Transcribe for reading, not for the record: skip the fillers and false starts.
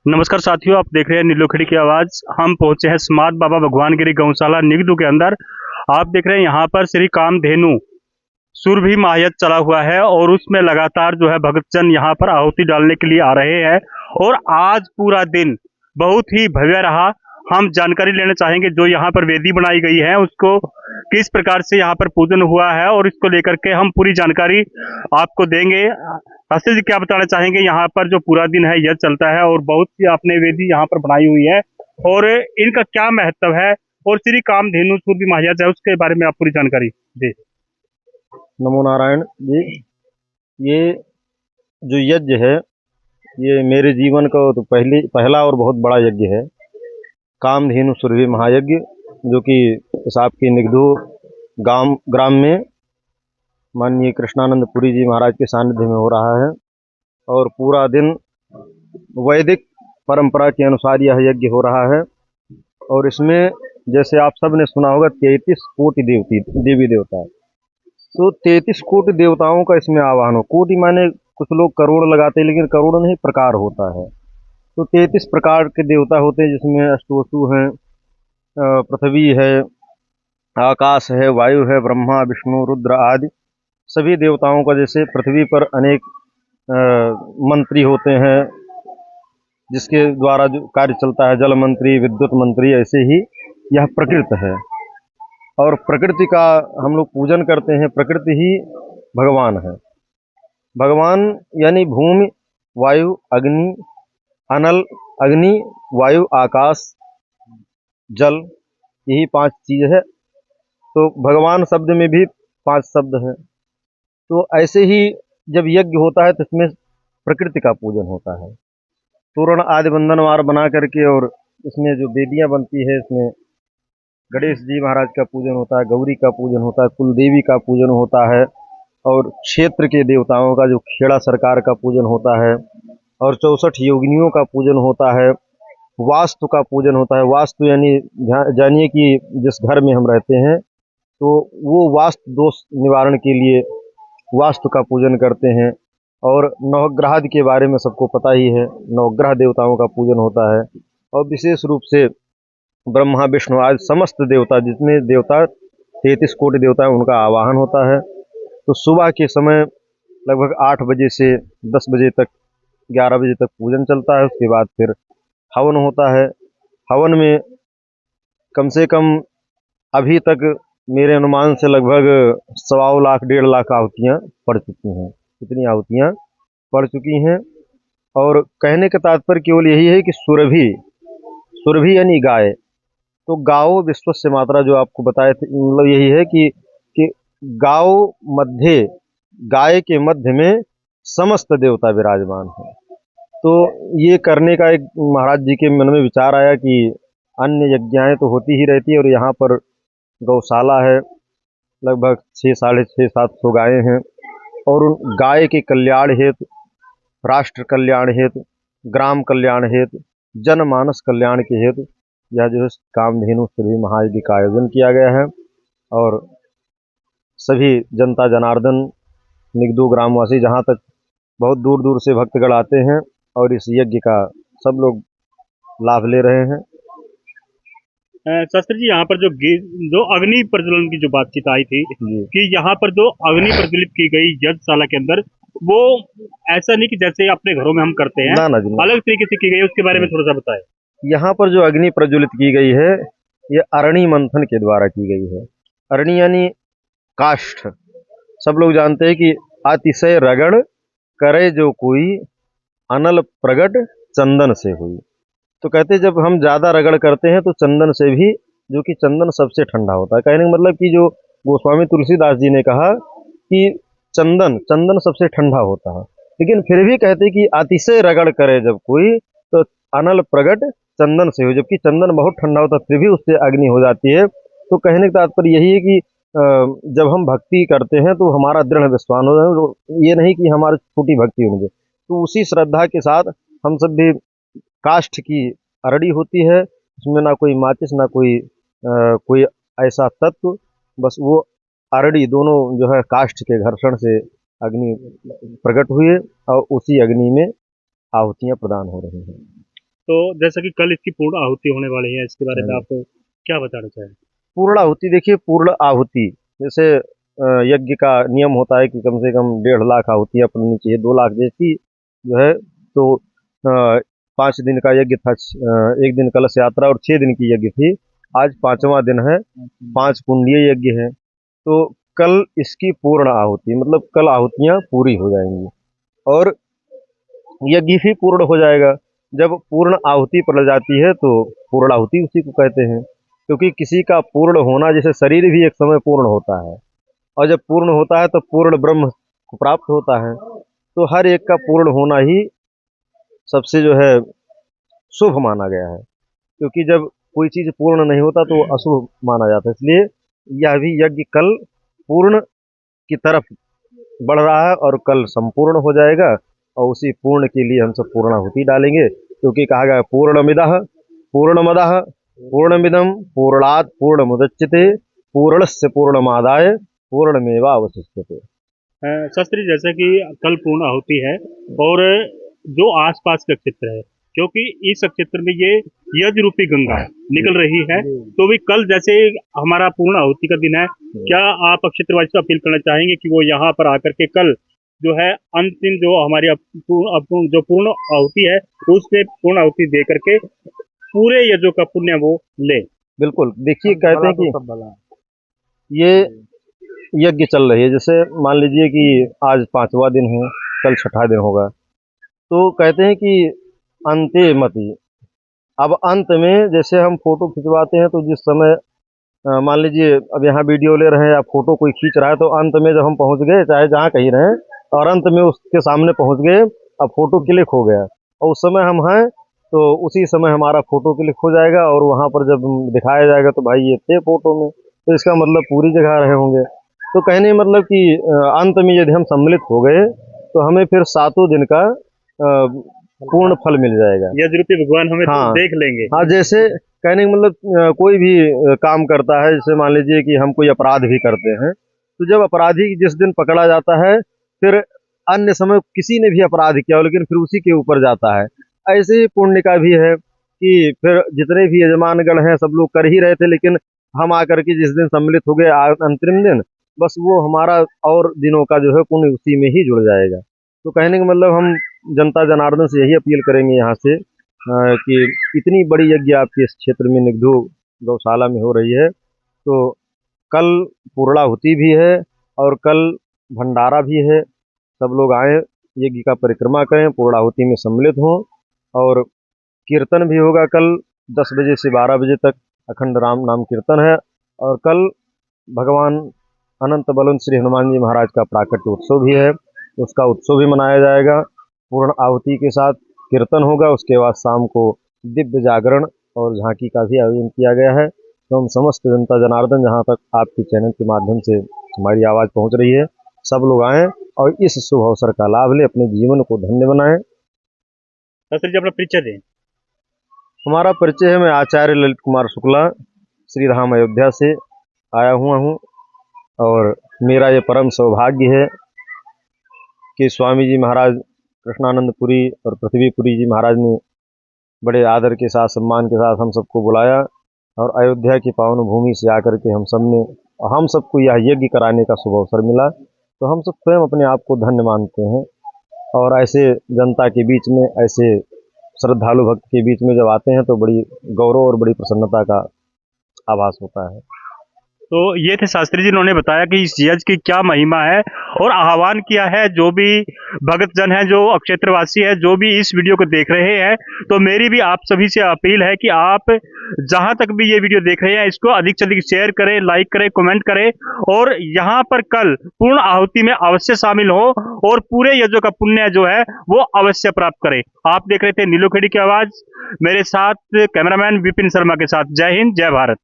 नमस्कार साथियों, आप देख रहे हैं नीलोखड़ी की आवाज। हम पहुंचे हैं स्मार्ट बाबा भगवानगिरी गौशाला निगदू के अंदर। आप देख रहे हैं यहाँ पर श्री कामधेनु सुरभि महायज्ञ चला हुआ है और उसमें लगातार जो है भक्तजन यहाँ पर आहुति डालने के लिए आ रहे हैं। और आज पूरा दिन बहुत ही भव्य रहा। हम जानकारी लेना चाहेंगे जो यहाँ पर वेदी बनाई गई है उसको किस प्रकार से यहाँ पर पूजन हुआ है, और इसको लेकर के हम पूरी जानकारी आपको देंगे। हर्षित जी, क्या बताना चाहेंगे? यहाँ पर जो पूरा दिन है यह चलता है और बहुत सी आपने वेदी यहाँ पर बनाई हुई है, और इनका क्या महत्व है, और श्री कामधेनु सूर्य महायज्ञ है उसके बारे में आप पूरी जानकारी दे। नमो नारायण जी। ये जो यज्ञ है ये मेरे जीवन का तो पहला और बहुत बड़ा यज्ञ है, कामधेनु सुरभि महायज्ञ, जो कि इस आपके निगदू ग्राम में माननीय कृष्णानंद पुरी जी महाराज के सानिध्य में हो रहा है। और पूरा दिन वैदिक परंपरा के अनुसार यह यज्ञ हो रहा है। और इसमें जैसे आप सब ने सुना होगा 33 कोटि देवी देवता है। तो 33 कोटि देवताओं का इसमें आवाहन हो। कोटि माने कुछ लोग करोड़ लगाते हैं, लेकिन करोड़ नहीं, प्रकार होता है। तो 33 प्रकार के देवता होते हैं, जिसमें अष्टवसु हैं, पृथ्वी है, आकाश है, वायु है, ब्रह्मा विष्णु रुद्र आदि सभी देवताओं का। जैसे पृथ्वी पर अनेक मंत्री होते हैं जिसके द्वारा जो कार्य चलता है, जल मंत्री, विद्युत मंत्री, ऐसे ही यह प्रकृति है। और प्रकृति का हम लोग पूजन करते हैं। प्रकृति ही भगवान है। भगवान यानी भूमि, वायु, अग्नि, अनल, अग्नि, वायु, आकाश, जल, यही 5 चीज है। तो भगवान शब्द में भी 5 शब्द हैं। तो ऐसे ही जब यज्ञ होता है तो इसमें प्रकृति का पूजन होता है। तोरण आदि बंधनवार बना करके, और इसमें जो वेदियां बनती है, इसमें गणेश जी महाराज का पूजन होता है, गौरी का पूजन होता है, कुलदेवी का पूजन होता है, और क्षेत्र के देवताओं का जो खेड़ा सरकार का पूजन होता है, और 64 योगिनियों का पूजन होता है, वास्तु का पूजन होता है। वास्तु यानी जानिए कि जिस घर में हम रहते हैं तो वो वास्तु दोष निवारण के लिए वास्तु का पूजन करते हैं। और नवग्रह के बारे में सबको पता ही है, नवग्रह देवताओं का पूजन होता है। और विशेष रूप से ब्रह्मा विष्णु आदि समस्त देवता, जितने देवता 33 कोटि देवता है, उनका आवाहन होता है। तो सुबह के समय लगभग 8 बजे से 10 बजे तक, 11 बजे तक पूजन चलता है। उसके बाद फिर हवन होता है। हवन में कम से कम अभी तक मेरे अनुमान से लगभग 1.25 लाख 1.5 लाख आहुतियाँ पड़ चुकी हैं। इतनी आहुतियाँ पड़ चुकी हैं। और कहने का तात्पर्य केवल यही है कि सुरभि, सुरभि यानी गाय। तो गाओ विश्वस्य मात्रा, जो आपको बताए थे, मतलब यही है कि गाओ मध्य, गाय के मध्य में समस्त देवता विराजमान है। तो ये करने का एक महाराज जी के मन में विचार आया कि अन्य यज्ञाएं तो होती ही रहती है, और यहाँ पर गौशाला है, लगभग 600-700 गायें हैं। और उन गाय के कल्याण हेतु, राष्ट्र कल्याण हेतु, ग्राम कल्याण हेतु, जनमानस कल्याण के हेतु यह जो है कामधेनु सुरभि महायज्ञ का आयोजन किया गया है। और सभी जनता जनार्दन, निगदू ग्रामवासी, जहाँ तक बहुत दूर दूर से भक्तगण आते हैं और इस यज्ञ का सब लोग लाभ ले रहे हैं। शास्त्री जी, यहाँ पर जो अग्नि प्रज्वलन की जो बातचीत आई थी कि यहाँ पर जो अग्नि प्रज्वलित की गई यज्ञशाला के अंदर, वो ऐसा नहीं कि जैसे अपने घरों में हम करते हैं, ना अलग तरीके से की गई, उसके बारे में थोड़ा सा बताएं। यहाँ पर जो अग्नि प्रज्वलित की गई है, ये अरणि मंथन के द्वारा की गई है। अरणि यानी काष्ठ। सब लोग जानते हैं कि अतिशय रगड़ करे जो कोई, अनल प्रगट चंदन से हुई। तो कहते जब हम ज्यादा रगड़ करते हैं तो चंदन से भी, जो कि चंदन सबसे ठंडा होता है। कहने का मतलब कि जो गोस्वामी तुलसीदास जी ने कहा कि चंदन सबसे ठंडा होता है, लेकिन फिर भी कहते कि अतिशय रगड़ करे जब कोई, तो अनल प्रगट चंदन से हो। जबकि चंदन बहुत ठंडा होता है, फिर भी उससे अग्नि हो जाती है। तो कहने का तात्पर्य यही है कि जब हम भक्ति करते हैं तो हमारा दृढ़ विश्वास हो, ये नहीं कि हमारी छोटी भक्ति होगी। तो उसी श्रद्धा के साथ हम सब भी, काष्ठ की अरड़ी होती है, उसमें ना कोई माचिस, ना कोई ऐसा तत्व, बस वो अरड़ी दोनों जो है काष्ठ के घर्षण से अग्नि प्रकट हुए, और उसी अग्नि में आहुतियां प्रदान हो रही हैं। तो जैसा कि कल इसकी पूर्ण आहुति होने वाली है, इसके बारे में आप क्या बताना चाहेंगे? पूर्ण आहुति देखिए, पूर्ण आहुति जैसे यज्ञ का नियम होता है कि कम से कम 1.5 लाख आहुतियाँ पड़नी चाहिए, 2 लाख जैसी जो है। तो 5 दिन का यज्ञ था, 1 दिन कलश यात्रा और 6 दिन की यज्ञ थी। आज 5वां दिन है, 5 कुंडीय यज्ञ है। तो कल इसकी पूर्ण आहुति, मतलब कल आहुतियाँ पूरी हो जाएंगी और यज्ञ भी पूर्ण हो जाएगा। जब पूर्ण आहुति पड़ जाती है तो पूर्ण आहुति उसी को कहते हैं, क्योंकि किसी का पूर्ण होना, जैसे शरीर भी एक समय पूर्ण होता है और जब पूर्ण होता है तो पूर्ण ब्रह्म को प्राप्त होता है। तो हर एक का पूर्ण होना ही सबसे जो है शुभ माना गया है, क्योंकि जब कोई चीज़ पूर्ण नहीं होता तो वो अशुभ माना जाता है। इसलिए यह भी यज्ञ कल पूर्ण की तरफ बढ़ रहा है और कल संपूर्ण हो जाएगा और उसी पूर्ण के लिए हम सब पूर्णाहुति डालेंगे, क्योंकि कहा गया पूर्णमिदः पूर्णमदः पूर्णमिदं पूर्णात् पूर्णमुदच्यते पूर्णस्य पूर्णमादाय पूर्णमेवावशिष्यते। शास्त्री, जैसा कि कल पूर्ण आहुति है और जो आसपास का क्षेत्र है, क्योंकि इस क्षेत्र में ये यज्ञ रूपी गंगा निकल रही है, तो भी कल जैसे हमारा पूर्ण आहुति का दिन है, क्या आप क्षेत्रवासी को अपील करना चाहेंगे कि वो यहाँ पर आकर के कल जो है अंतिम जो हमारी जो पूर्ण आहुति है उसमें पूर्ण आहुति दे करके पूरे यज्ञों का पुण्य वो ले? बिल्कुल, देखिए कहते हैं कि ये यज्ञ चल रही है, जैसे मान लीजिए कि आज 5वां दिन है, कल 6ठा दिन होगा, तो कहते हैं कि अंते मति। अब अंत में जैसे हम फोटो खिंचवाते हैं तो जिस समय मान लीजिए अब यहाँ वीडियो ले रहे हैं या फोटो कोई खींच रहा है, तो अंत में जब हम पहुँच गए, चाहे जहाँ कहीं रहें, और अंत में उसके सामने पहुँच गए, अब फोटो क्लिक हो गया और उस समय हम हैं तो उसी समय हमारा फोटो क्लिक हो जाएगा और वहाँ पर जब दिखाया जाएगा तो भाई ये थे फोटो में, तो इसका मतलब पूरी जगह रहे होंगे। तो कहने मतलब कि अंत में यदि हम सम्मिलित हो गए तो हमें फिर 7 दिन का पूर्ण फल मिल जाएगा। यज्ञ रूपी भगवान हमें हाँ, तो देख लेंगे। हाँ, जैसे कहने का मतलब कोई भी काम करता है, जैसे मान लीजिए कि हम कोई अपराध भी करते हैं, तो जब अपराधी जिस दिन पकड़ा जाता है, फिर अन्य समय किसी ने भी अपराध किया हो लेकिन फिर उसी के ऊपर जाता है। ऐसे ही पुण्य का भी है कि फिर जितने भी यजमानगण हैं सब लोग कर ही रहे थे, लेकिन हम आकर के जिस दिन सम्मिलित हो गए अंतरिम दिन, बस वो हमारा और दिनों का जो है पुण्य उसी में ही जुड़ जाएगा। तो कहने का मतलब हम जनता जनार्दन से यही अपील करेंगे यहाँ से कि इतनी बड़ी यज्ञ आपके इस क्षेत्र में निगधू गौशाला में हो रही है, तो कल पूर्णाहुति भी है और कल भंडारा भी है। सब लोग आए, यज्ञ का परिक्रमा करें, पूर्णाहुति में सम्मिलित हों और कीर्तन भी होगा कल 10 बजे से 12 बजे तक अखंड राम नाम कीर्तन है। और कल भगवान अनंत बलवंत श्री हनुमान जी महाराज का प्राकट्य उत्सव भी है, उसका उत्सव भी मनाया जाएगा। पूर्ण आहुति के साथ कीर्तन होगा, उसके बाद शाम को दिव्य जागरण और झांकी का भी आयोजन किया गया है। तो हम समस्त जनता जनार्दन, जहाँ तक आपके चैनल के माध्यम से हमारी आवाज़ पहुँच रही है, सब लोग आएँ और इस शुभ अवसर का लाभ लें, अपने जीवन को धन्य बनाएं। जी अपना परिचय दें। हमारा परिचय है, मैं आचार्य ललित कुमार शुक्ला श्री धाम अयोध्या से आया हुआ हूँ और मेरा ये परम सौभाग्य है कि स्वामी जी महाराज कृष्णानंदपुरी और पृथ्वीपुरी जी महाराज ने बड़े आदर के साथ, सम्मान के साथ हम सबको बुलाया और अयोध्या की पावन भूमि से आकर के हम सबको यह यज्ञ कराने का शुभ अवसर मिला। तो हम सब स्वयं अपने आप को धन्य मानते हैं और ऐसे जनता के बीच में, ऐसे श्रद्धालु भक्त के बीच में जब आते हैं तो बड़ी गौरव और बड़ी प्रसन्नता का आभास होता है। तो ये थे शास्त्री जी, उन्होंने बताया कि इस यज्ञ की क्या महिमा है और आह्वान किया है जो भी भक्त जन है, जो क्षेत्रवासी है, जो भी इस वीडियो को देख रहे हैं, तो मेरी भी आप सभी से अपील है कि आप जहां तक भी ये वीडियो देख रहे हैं इसको अधिक से अधिक शेयर करें, लाइक करें, कमेंट करें और यहाँ पर कल पूर्ण आहुति में अवश्य शामिल हो और पूरे यज्ञों का पुण्य जो है वो अवश्य प्राप्त करें। आप देख रहे थे नीलोखेड़ी की आवाज, मेरे साथ कैमरामैन विपिन शर्मा के साथ। जय हिंद, जय भारत।